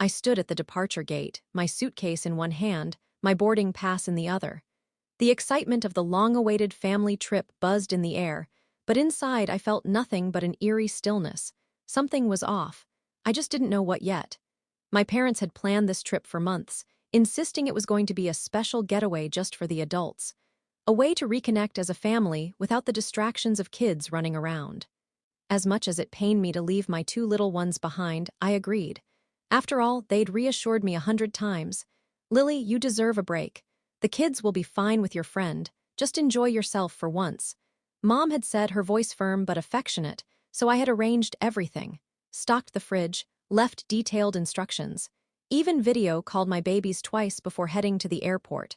I stood at the departure gate, my suitcase in one hand, my boarding pass in the other. The excitement of the long-awaited family trip buzzed in the air, but inside I felt nothing but an eerie stillness. Something was off. I just didn't know what yet. My parents had planned this trip for months, insisting it was going to be a special getaway just for the adults. A way to reconnect as a family without the distractions of kids running around. As much as it pained me to leave my two little ones behind, I agreed. After all, they'd reassured me 100 times. Lily, you deserve a break. The kids will be fine with your friend. Just enjoy yourself for once. Mom had said, her voice firm but affectionate, so I had arranged everything. Stocked the fridge, left detailed instructions. Even video called my babies twice before heading to the airport.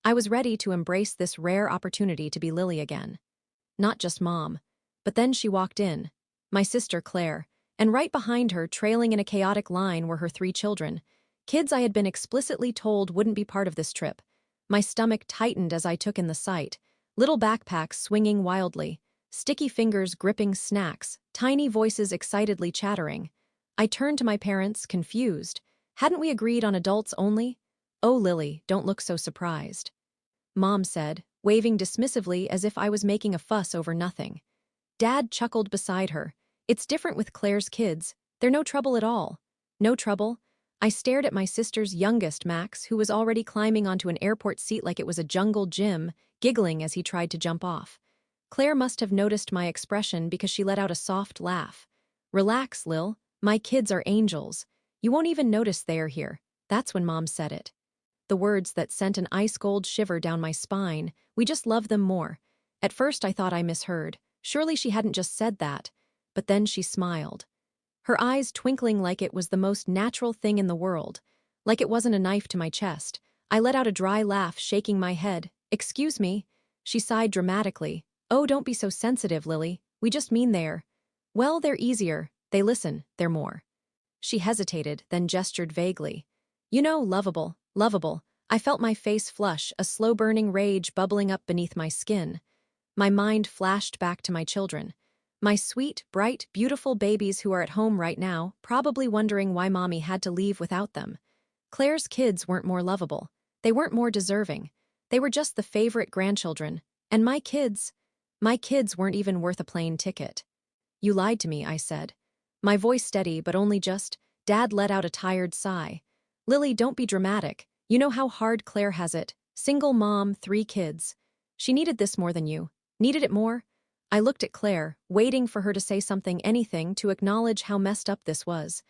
I was ready to embrace this rare opportunity to be Lily again. Not just Mom. But then she walked in. My sister Claire. And right behind her, trailing in a chaotic line, were her 3 children. Kids I had been explicitly told wouldn't be part of this trip. My stomach tightened as I took in the sight. Little backpacks swinging wildly. Sticky fingers gripping snacks. Tiny voices excitedly chattering. I turned to my parents, confused. Hadn't we agreed on adults only? Oh, Lily, don't look so surprised. Mom said, waving dismissively as if I was making a fuss over nothing. Dad chuckled beside her. It's different with Claire's kids. They're no trouble at all. No trouble? I stared at my sister's youngest, Max, who was already climbing onto an airport seat like it was a jungle gym, giggling as he tried to jump off. Claire must have noticed my expression because she let out a soft laugh. Relax, Lil. My kids are angels. You won't even notice they are here. That's when Mom said it. The words that sent an ice-cold shiver down my spine. We just love them more. At first I thought I misheard. Surely she hadn't just said that. But then she smiled. Her eyes twinkling like it was the most natural thing in the world. Like it wasn't a knife to my chest. I let out a dry laugh, shaking my head. Excuse me. She sighed dramatically. Oh, don't be so sensitive, Lily. We just mean they're. Well, they're easier. They listen. They're more. She hesitated, then gestured vaguely. You know, lovable, lovable. I felt my face flush, a slow-burning rage bubbling up beneath my skin. My mind flashed back to my children. My sweet, bright, beautiful babies who are at home right now, probably wondering why Mommy had to leave without them. Claire's kids weren't more lovable. They weren't more deserving. They were just the favorite grandchildren. And my kids weren't even worth a plane ticket. You lied to me, I said. My voice steady, but only just. Dad let out a tired sigh. Lily, don't be dramatic. You know how hard Claire has it. Single mom, 3 kids. She needed this more than you. Needed it more? I looked at Claire, waiting for her to say something, anything, to acknowledge how messed up this was.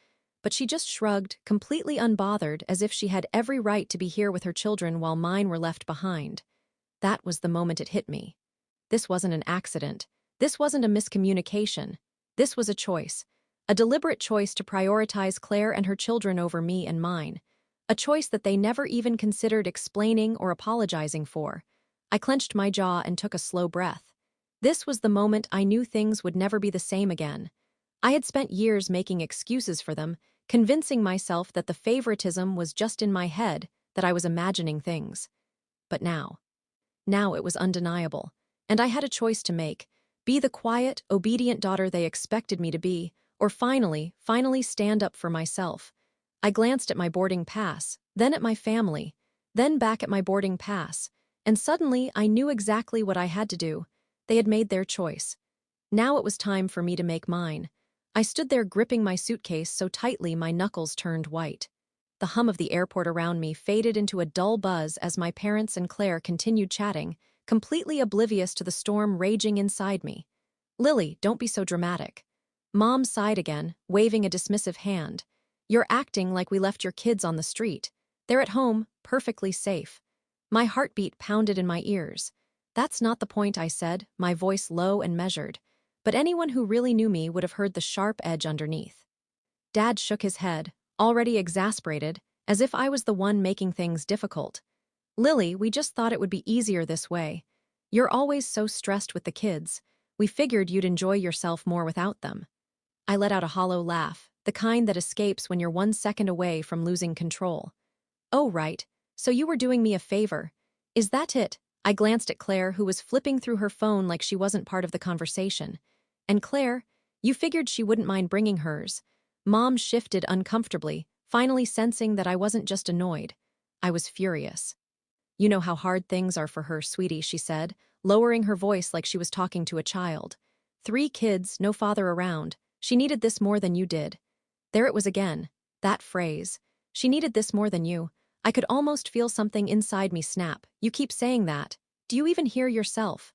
But she just shrugged, completely unbothered, as if she had every right to be here with her children while mine were left behind. That was the moment it hit me. This wasn't an accident. This wasn't a miscommunication. This was a choice. A deliberate choice to prioritize Claire and her children over me and mine. A choice that they never even considered explaining or apologizing for. I clenched my jaw and took a slow breath. This was the moment I knew things would never be the same again. I had spent years making excuses for them, convincing myself that the favoritism was just in my head, that I was imagining things. But now it was undeniable, and I had a choice to make: be the quiet, obedient daughter they expected me to be, or finally stand up for myself. I glanced at my boarding pass, then at my family, then back at my boarding pass, and suddenly I knew exactly what I had to do. They had made their choice. Now it was time for me to make mine. I stood there gripping my suitcase so tightly my knuckles turned white. The hum of the airport around me faded into a dull buzz as my parents and Claire continued chatting, completely oblivious to the storm raging inside me. Lily, don't be so dramatic. Mom sighed again, waving a dismissive hand. You're acting like we left your kids on the street. They're at home, perfectly safe. My heartbeat pounded in my ears. That's not the point, I said, my voice low and measured. But anyone who really knew me would have heard the sharp edge underneath. Dad shook his head, already exasperated, as if I was the one making things difficult. Lily, we just thought it would be easier this way. You're always so stressed with the kids. We figured you'd enjoy yourself more without them. I let out a hollow laugh, the kind that escapes when you're 1 second away from losing control. Oh, right. So you were doing me a favor. Is that it? I glanced at Claire, who was flipping through her phone like she wasn't part of the conversation. And Claire, you figured she wouldn't mind bringing hers. Mom shifted uncomfortably, finally sensing that I wasn't just annoyed. I was furious. You know how hard things are for her, sweetie, she said, lowering her voice like she was talking to a child. 3 kids, no father around. She needed this more than you did. There it was again. That phrase. She needed this more than you. I could almost feel something inside me snap. You keep saying that. Do you even hear yourself?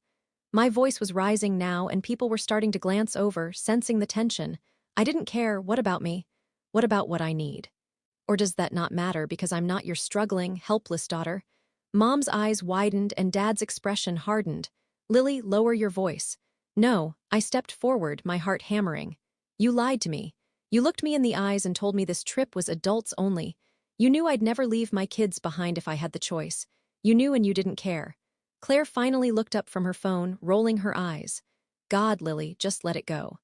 My voice was rising now, and people were starting to glance over, sensing the tension. I didn't care. What about me? What about what I need? Or does that not matter because I'm not your struggling, helpless daughter? Mom's eyes widened and Dad's expression hardened. Lily, lower your voice. No, I stepped forward, my heart hammering. You lied to me. You looked me in the eyes and told me this trip was adults only. You knew I'd never leave my kids behind if I had the choice. You knew and you didn't care. Claire finally looked up from her phone, rolling her eyes. God, Lily, just let it go.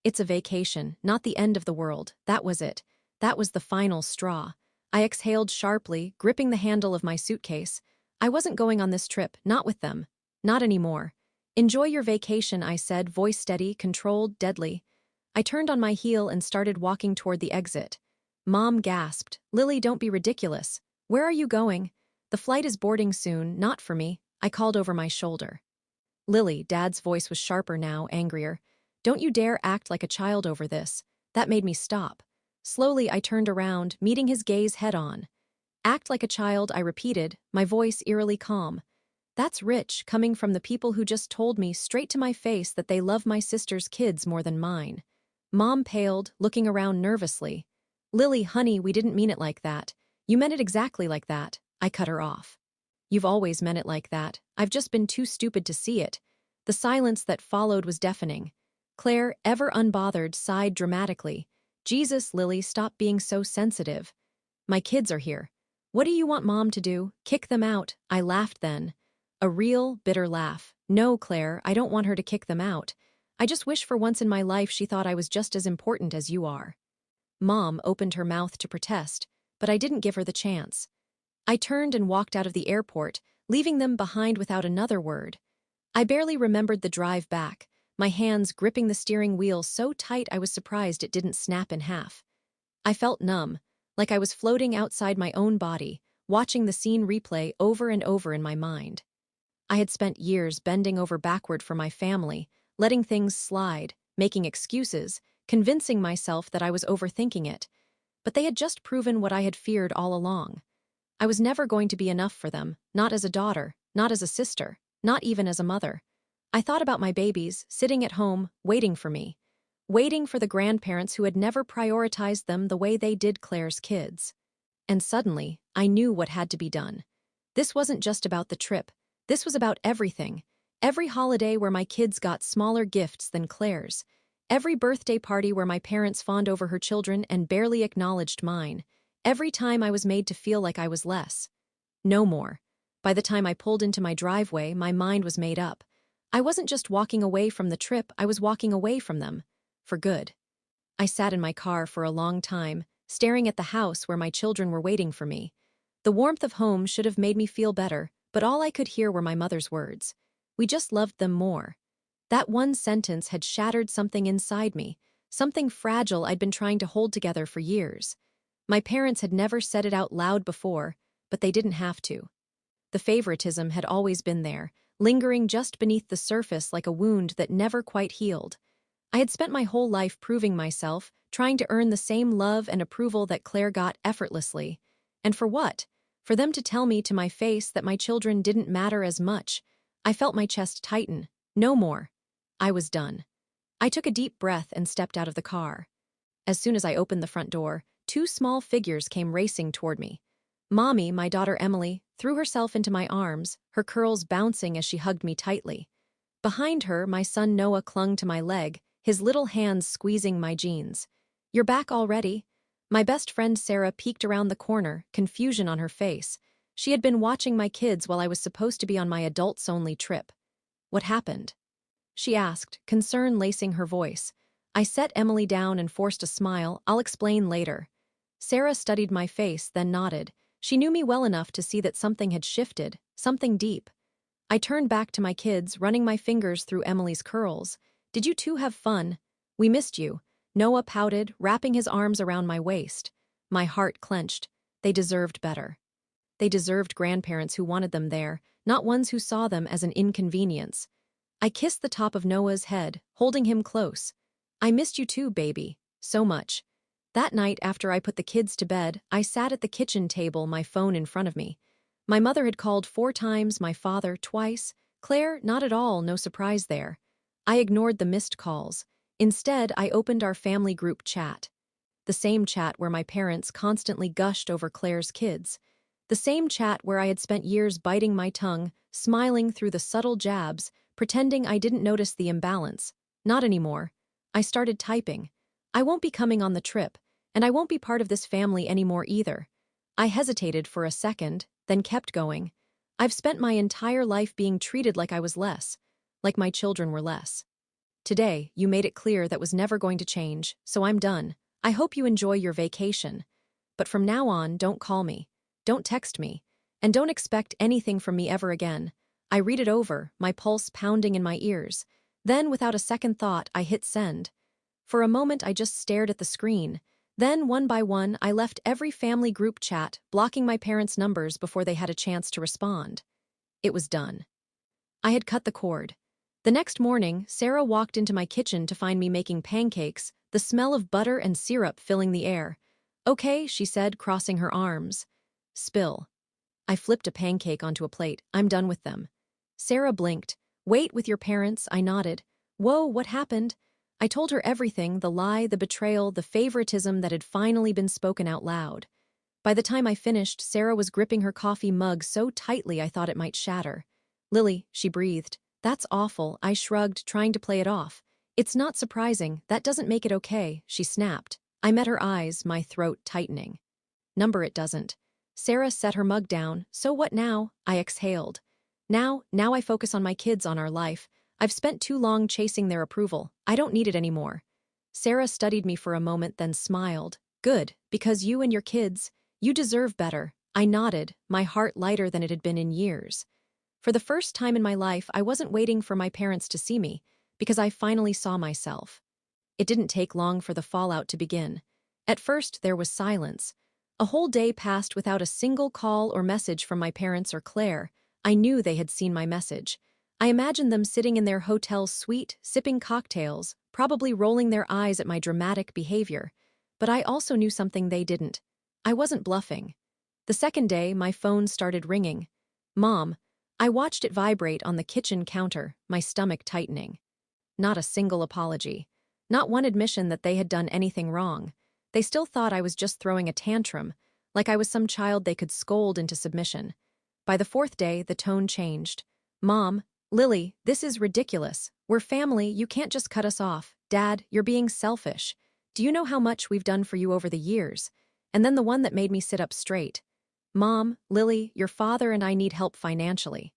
It's a vacation, not the end of the world. That was it. That was the final straw. I exhaled sharply, gripping the handle of my suitcase. I wasn't going on this trip, not with them. Not anymore. Enjoy your vacation, I said, voice steady, controlled, deadly. I turned on my heel and started walking toward the exit. Mom gasped, Lily, don't be ridiculous. Where are you going? The flight is boarding soon, not for me. I called over my shoulder. Lily, Dad's voice was sharper now, angrier. Don't you dare act like a child over this. That made me stop. Slowly, I turned around, meeting his gaze head-on. Act like a child, I repeated, my voice eerily calm. That's rich, coming from the people who just told me straight to my face that they love my sister's kids more than mine. Mom paled, looking around nervously. Lily, honey, we didn't mean it like that. You meant it exactly like that. I cut her off. You've always meant it like that. I've just been too stupid to see it. The silence that followed was deafening. Claire, ever unbothered, sighed dramatically. Jesus, Lily, stop being so sensitive. My kids are here. What do you want Mom to do? Kick them out. I laughed then. A real, bitter laugh. No, Claire, I don't want her to kick them out. I just wish for once in my life she thought I was just as important as you are. Mom opened her mouth to protest, but I didn't give her the chance. I turned and walked out of the airport, leaving them behind without another word. I barely remembered the drive back, my hands gripping the steering wheel so tight I was surprised it didn't snap in half. I felt numb, like I was floating outside my own body, watching the scene replay over and over in my mind. I had spent years bending over backward for my family, letting things slide, making excuses, convincing myself that I was overthinking it. But they had just proven what I had feared all along. I was never going to be enough for them, not as a daughter, not as a sister, not even as a mother. I thought about my babies, sitting at home, waiting for me. Waiting for the grandparents who had never prioritized them the way they did Claire's kids. And suddenly, I knew what had to be done. This wasn't just about the trip. This was about everything. Every holiday where my kids got smaller gifts than Claire's. Every birthday party where my parents fawned over her children and barely acknowledged mine. Every time I was made to feel like I was less. No more. By the time I pulled into my driveway, my mind was made up. I wasn't just walking away from the trip, I was walking away from them. For good. I sat in my car for a long time, staring at the house where my children were waiting for me. The warmth of home should have made me feel better, but all I could hear were my mother's words. We just loved them more. That one sentence had shattered something inside me, something fragile I'd been trying to hold together for years. My parents had never said it out loud before, but they didn't have to. The favoritism had always been there, lingering just beneath the surface like a wound that never quite healed. I had spent my whole life proving myself, trying to earn the same love and approval that Claire got effortlessly. And for what? For them to tell me to my face that my children didn't matter as much. I felt my chest tighten. No more. I was done. I took a deep breath and stepped out of the car. As soon as I opened the front door, 2 small figures came racing toward me. Mommy, my daughter Emily, threw herself into my arms, her curls bouncing as she hugged me tightly. Behind her, my son Noah clung to my leg, his little hands squeezing my jeans. You're back already? My best friend Sarah peeked around the corner, confusion on her face. She had been watching my kids while I was supposed to be on my adults-only trip. What happened? She asked, concern lacing her voice. I set Emily down and forced a smile. I'll explain later. Sarah studied my face, then nodded. She knew me well enough to see that something had shifted, something deep. I turned back to my kids, running my fingers through Emily's curls. Did you two have fun? We missed you. Noah pouted, wrapping his arms around my waist. My heart clenched. They deserved better. They deserved grandparents who wanted them there, not ones who saw them as an inconvenience. I kissed the top of Noah's head, holding him close. I missed you too, baby. So much. That night, after I put the kids to bed, I sat at the kitchen table, my phone in front of me. My mother had called 4 times, my father twice. Claire, not at all, no surprise there. I ignored the missed calls. Instead, I opened our family group chat. The same chat where my parents constantly gushed over Claire's kids. The same chat where I had spent years biting my tongue, smiling through the subtle jabs, pretending I didn't notice the imbalance. Not anymore. I started typing. I won't be coming on the trip, and I won't be part of this family anymore either. I hesitated for a second, then kept going. I've spent my entire life being treated like I was less, like my children were less. Today, you made it clear that was never going to change, so I'm done. I hope you enjoy your vacation. But from now on, don't call me. Don't text me. And don't expect anything from me ever again. I read it over, my pulse pounding in my ears. Then, without a second thought, I hit send. For a moment, I just stared at the screen. Then, one by one, I left every family group chat, blocking my parents' numbers before they had a chance to respond. It was done. I had cut the cord. The next morning, Sarah walked into my kitchen to find me making pancakes, the smell of butter and syrup filling the air. Okay, she said, crossing her arms. Spill. I flipped a pancake onto a plate. I'm done with them. Sarah blinked. Wait, with your parents, I nodded. Whoa, what happened? I told her everything, the lie, the betrayal, the favoritism that had finally been spoken out loud. By the time I finished, Sarah was gripping her coffee mug so tightly I thought it might shatter. Lily, she breathed. That's awful, I shrugged, trying to play it off. It's not surprising, that doesn't make it okay, she snapped. I met her eyes, my throat tightening. Number it doesn't. Sarah set her mug down. So what now? I exhaled. Now I focus on my kids, on our life. I've spent too long chasing their approval. I don't need it anymore. Sarah studied me for a moment, then smiled. Good, because you and your kids, you deserve better. I nodded, my heart lighter than it had been in years. For the first time in my life, I wasn't waiting for my parents to see me, because I finally saw myself. It didn't take long for the fallout to begin. At first, there was silence. A whole day passed without a single call or message from my parents or Claire. I knew they had seen my message. I imagined them sitting in their hotel suite, sipping cocktails, probably rolling their eyes at my dramatic behavior. But I also knew something they didn't. I wasn't bluffing. The second day, my phone started ringing. Mom. I watched it vibrate on the kitchen counter, my stomach tightening. Not a single apology. Not one admission that they had done anything wrong. They still thought I was just throwing a tantrum, like I was some child they could scold into submission. By the fourth day, the tone changed. Mom, Lily, this is ridiculous. We're family, you can't just cut us off. Dad, you're being selfish. Do you know how much we've done for you over the years? And then the one that made me sit up straight. Mom, Lily, your father and I need help financially.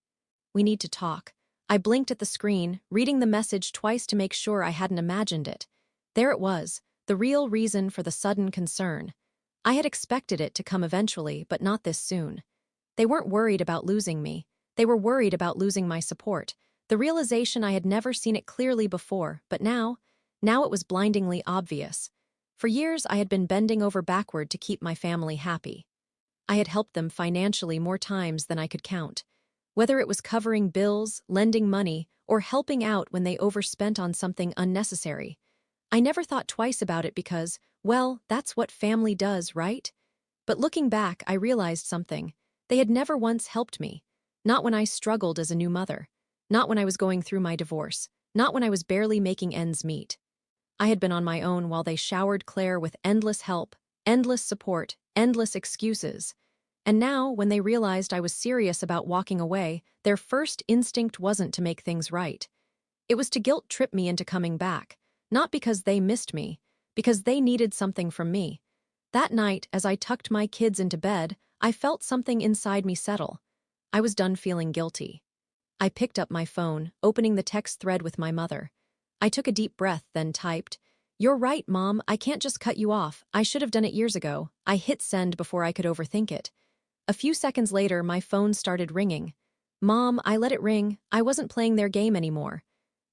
We need to talk. I blinked at the screen, reading the message twice to make sure I hadn't imagined it. There it was, the real reason for the sudden concern. I had expected it to come eventually, but not this soon. They weren't worried about losing me. They were worried about losing my support. The realization I had never seen it clearly before, but now it was blindingly obvious. For years, I had been bending over backward to keep my family happy. I had helped them financially more times than I could count. Whether it was covering bills, lending money, or helping out when they overspent on something unnecessary. I never thought twice about it because, well, that's what family does, right? But looking back, I realized something. They had never once helped me. Not when I struggled as a new mother. Not when I was going through my divorce. Not when I was barely making ends meet. I had been on my own while they showered Claire with endless help, endless support, endless excuses. And now, when they realized I was serious about walking away, their first instinct wasn't to make things right. It was to guilt-trip me into coming back, not because they missed me, because they needed something from me. That night, as I tucked my kids into bed, I felt something inside me settle. I was done feeling guilty. I picked up my phone, opening the text thread with my mother. I took a deep breath, then typed, "You're right, Mom, I can't just cut you off. I should have done it years ago." I hit send before I could overthink it. A few seconds later, my phone started ringing. Mom, I let it ring. I wasn't playing their game anymore.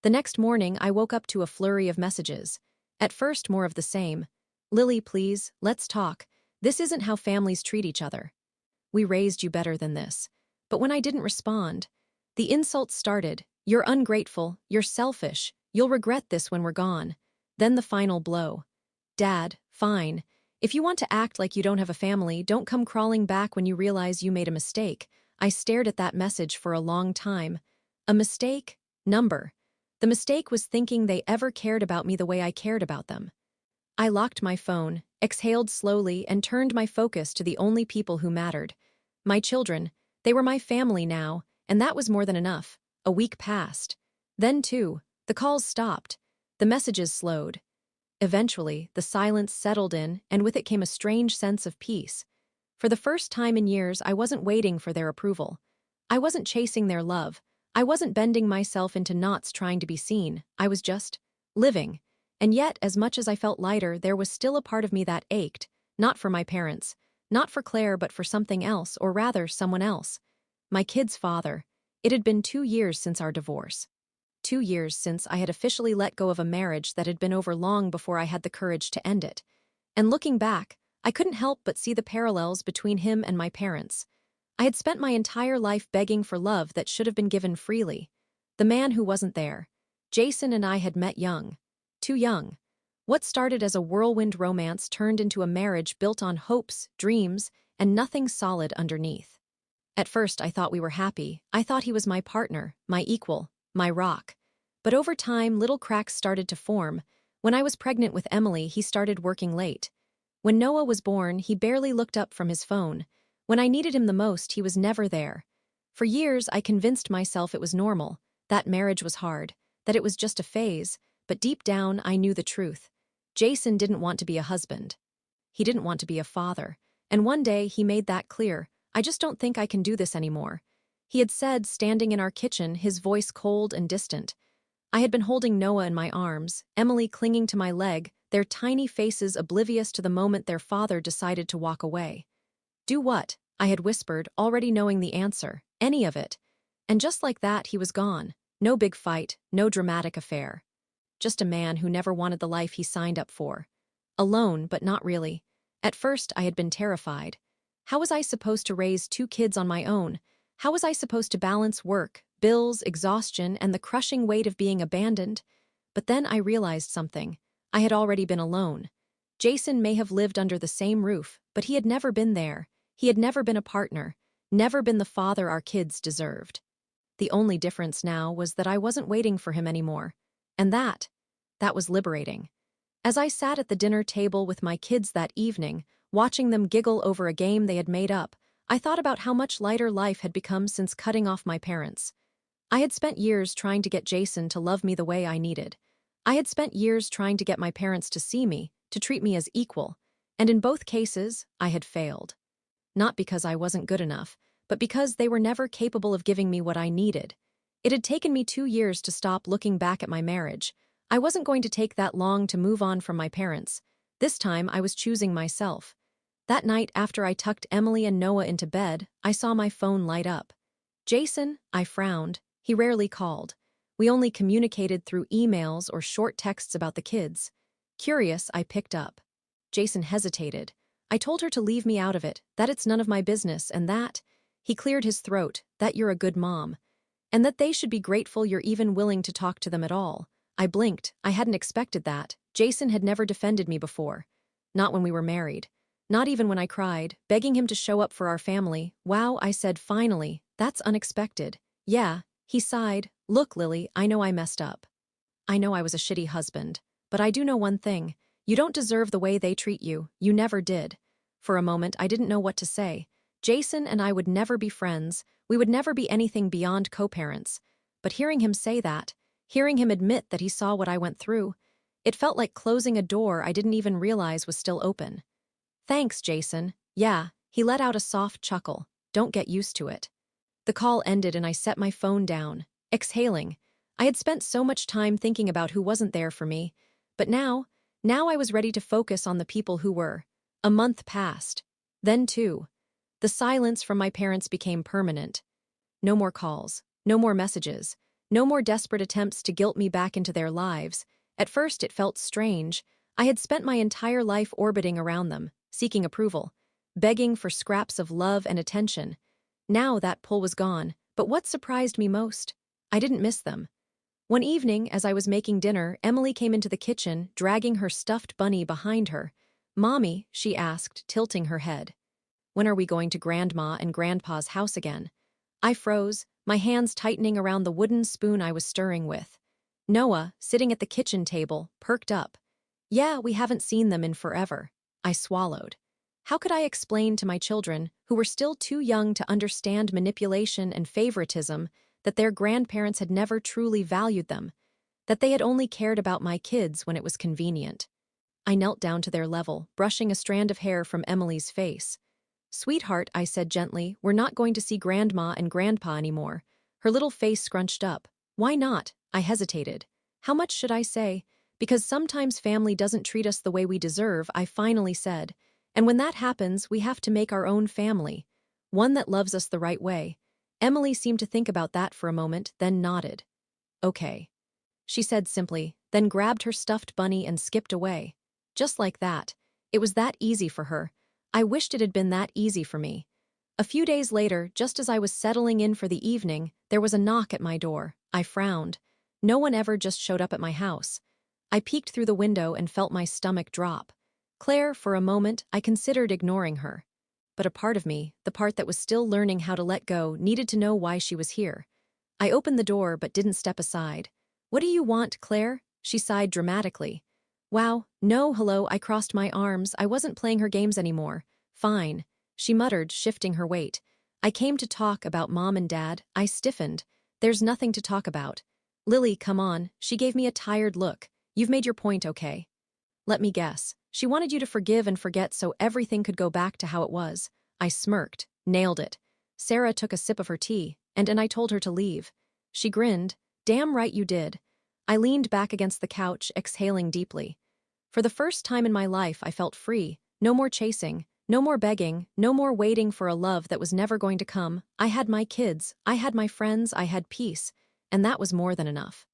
The next morning, I woke up to a flurry of messages. At first, more of the same. Lily, please, let's talk. This isn't how families treat each other. We raised you better than this. But when I didn't respond, the insults started. You're ungrateful, you're selfish, you'll regret this when we're gone. Then the final blow. Dad, fine. If you want to act like you don't have a family, don't come crawling back when you realize you made a mistake. I stared at that message for a long time. A mistake? Number. The mistake was thinking they ever cared about me the way I cared about them. I locked my phone, exhaled slowly, and turned my focus to the only people who mattered. My children. They were my family now, and that was more than enough. A week passed. Then, too, the calls stopped. The messages slowed. Eventually, the silence settled in, and with it came a strange sense of peace. For the first time in years, I wasn't waiting for their approval. I wasn't chasing their love. I wasn't bending myself into knots trying to be seen. I was just living. And yet, as much as I felt lighter, there was still a part of me that ached, not for my parents, not for Claire, but for something else, or rather, someone else. My kid's father. It had been 2 years since our divorce. 2 years since I had officially let go of a marriage that had been over long before I had the courage to end it. And looking back, I couldn't help but see the parallels between him and my parents. I had spent my entire life begging for love that should have been given freely. The man who wasn't there. Jason and I had met young. Too young. What started as a whirlwind romance turned into a marriage built on hopes, dreams, and nothing solid underneath. At first, I thought we were happy. I thought he was my partner, my equal, my rock. But over time, little cracks started to form. When I was pregnant with Emily, he started working late. When Noah was born, he barely looked up from his phone. When I needed him the most, he was never there. For years, I convinced myself it was normal, that marriage was hard, that it was just a phase, but deep down, I knew the truth. Jason didn't want to be a husband. He didn't want to be a father. And one day, he made that clear. I just don't think I can do this anymore. He had said, standing in our kitchen, his voice cold and distant. I had been holding Noah in my arms, Emily clinging to my leg, their tiny faces oblivious to the moment their father decided to walk away. Do what? I had whispered, already knowing the answer. Any of it. And just like that, he was gone. No big fight, no dramatic affair. Just a man who never wanted the life he signed up for. Alone, but not really. At first, I had been terrified. How was I supposed to raise 2 kids on my own? How was I supposed to balance work, bills, exhaustion, and the crushing weight of being abandoned? But then I realized something. I had already been alone. Jason may have lived under the same roof, but he had never been there. He had never been a partner, never been the father our kids deserved. The only difference now was that I wasn't waiting for him anymore. And that was liberating. As I sat at the dinner table with my kids that evening, watching them giggle over a game they had made up, I thought about how much lighter life had become since cutting off my parents. I had spent years trying to get Jason to love me the way I needed. I had spent years trying to get my parents to see me, to treat me as equal, and in both cases, I had failed. Not because I wasn't good enough, but because they were never capable of giving me what I needed. It had taken me 2 years to stop looking back at my marriage. I wasn't going to take that long to move on from my parents. This time, I was choosing myself. That night, after I tucked Emily and Noah into bed, I saw my phone light up. Jason, I frowned. He rarely called. We only communicated through emails or short texts about the kids. Curious, I picked up. Jason hesitated. I told her to leave me out of it, that it's none of my business, and that, he cleared his throat, that you're a good mom. And that they should be grateful you're even willing to talk to them at all. I blinked. I hadn't expected that. Jason had never defended me before. Not when we were married. Not even when I cried, begging him to show up for our family. Wow, I said finally, that's unexpected. Yeah, he sighed. Look, Lily, I know I messed up. I know I was a shitty husband. But I do know one thing. You don't deserve the way they treat you. You never did. For a moment, I didn't know what to say. Jason and I would never be friends. We would never be anything beyond co-parents. But hearing him say that, hearing him admit that he saw what I went through, it felt like closing a door I didn't even realize was still open. Thanks, Jason. Yeah, he let out a soft chuckle. Don't get used to it. The call ended and I set my phone down, exhaling. I had spent so much time thinking about who wasn't there for me. But now I was ready to focus on the people who were. A month passed. Then 2. The silence from my parents became permanent. No more calls, no more messages, no more desperate attempts to guilt me back into their lives. At first it felt strange. I had spent my entire life orbiting around them, seeking approval, begging for scraps of love and attention. Now that pull was gone, but what surprised me most? I didn't miss them. One evening, as I was making dinner, Emily came into the kitchen, dragging her stuffed bunny behind her. "Mommy," she asked, tilting her head. "When are we going to Grandma and Grandpa's house again?" I froze, my hands tightening around the wooden spoon I was stirring with. Noah, sitting at the kitchen table, perked up. "Yeah, we haven't seen them in forever." I swallowed. How could I explain to my children, who were still too young to understand manipulation and favoritism, that their grandparents had never truly valued them, that they had only cared about my kids when it was convenient? I knelt down to their level, brushing a strand of hair from Emily's face. "Sweetheart," I said gently, "we're not going to see Grandma and Grandpa anymore." Her little face scrunched up. "Why not?" I hesitated. How much should I say? "Because sometimes family doesn't treat us the way we deserve," I finally said. "And when that happens, we have to make our own family. One that loves us the right way." Emily seemed to think about that for a moment, then nodded. "Okay," she said simply, then grabbed her stuffed bunny and skipped away. Just like that. It was that easy for her. I wished it had been that easy for me. A few days later, just as I was settling in for the evening, there was a knock at my door. I frowned. No one ever just showed up at my house. I peeked through the window and felt my stomach drop. Claire, for a moment, I considered ignoring her. But a part of me, the part that was still learning how to let go, needed to know why she was here. I opened the door but didn't step aside. "What do you want, Claire?" She sighed dramatically. "Wow, no, hello," I crossed my arms. I wasn't playing her games anymore. "Fine," she muttered, shifting her weight. "I came to talk about Mom and Dad." I stiffened. "There's nothing to talk about." "Lily, come on." She gave me a tired look. "You've made your point, okay?" "Let me guess. She wanted you to forgive and forget so everything could go back to how it was." I smirked. "Nailed it." Sarah took a sip of her tea, and I told her to leave. She grinned. "Damn right you did." I leaned back against the couch, exhaling deeply. For the first time in my life, I felt free. No more chasing, no more begging, no more waiting for a love that was never going to come. I had my kids, I had my friends, I had peace, and that was more than enough.